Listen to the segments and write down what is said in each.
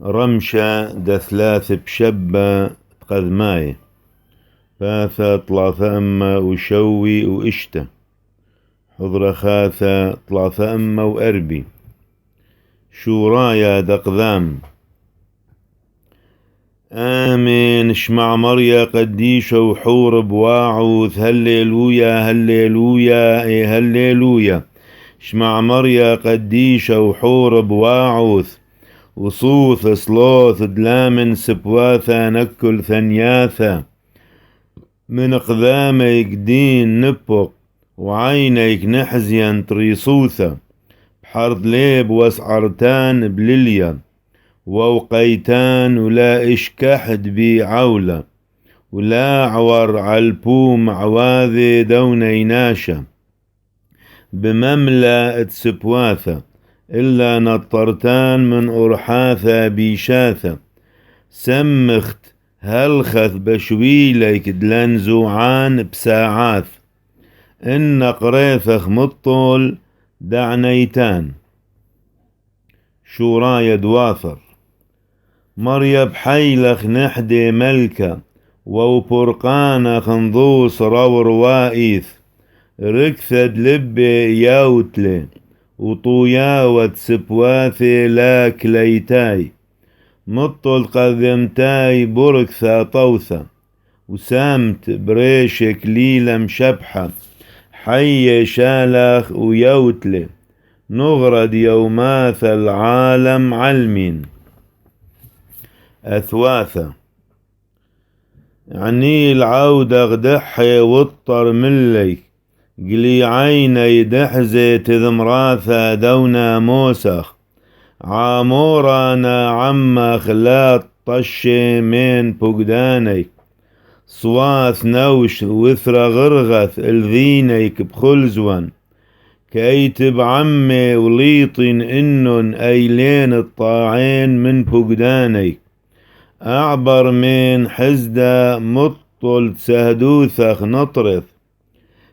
رمشة دثلاث بشبة قذماي فاثة طلاثة أما وشوي وإشتة حضر خاثة طلاثة أما وأربي شورايا دقذام آمين شمع مريا قديش وحور بواعوث هللويا هللويا اي هللويا شمع مريا قديش وحور بواعوث وصوث صلوث دلامن سبواثا نكل ثنياثا من قذاميك دين نبق وعينيك نحزيان تريصوثا بحرد ليب واسعرتان بليليا ووقيتان ولا إشكحد بي عولة ولا عور عالبوم عواذي دوني ناشا بمملأ سبواثا إلا نطرتان من أرحاثا بيشاثا سمخت هلخث بشويليك دلنزوعان بساعات إن قريثخ مطول دعنيتان شورايا دواثر مريا بحيلخ نحدي ملكة وبرقانا خنضوس رور وايث ركثد لبي يوتلي وطوياوت سبواثي لاك ليتاي مطل قذمتاي بركثا طوثا وسامت بريشك ليلة مشبحة حي شالخ ويوتلي نغرد يوماث العالم علمين أثواثا عني العودة غدحي وطر ملي قلي عيني دحزي تذمراثا دونا موسخ عامورانا عما خلات طشي من بقداني صواث نوش وثر غرغث الذينيك بخلزوان كيتب عمي وليطن إنن أيلين الطاعين من بقداني أعبر من حزدة مطل سهدوثخ نطرث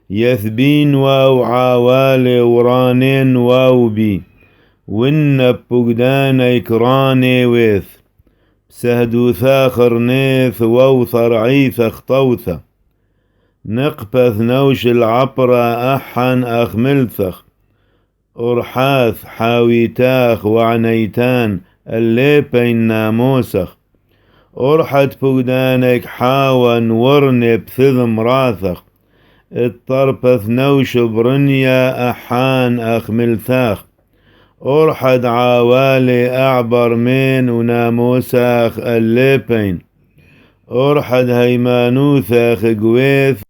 يثبين واو عوالي ورانين واو بي وإن بقداني كراني ويث سهدوثاخر نيث ووثر عيثخ طوثة نقبث نوش العبرة أحن أخملثخ أرحاث حاويتاخ وعنيتان الليبين ناموسخ أرحت بقدانك حاون ورني بثذم راثخ الطربث نوش برنيا أحان أخملثاخ أرحد عوالي أعبر من وناموساخ الليبين أرحد هيمانوثاخ قويث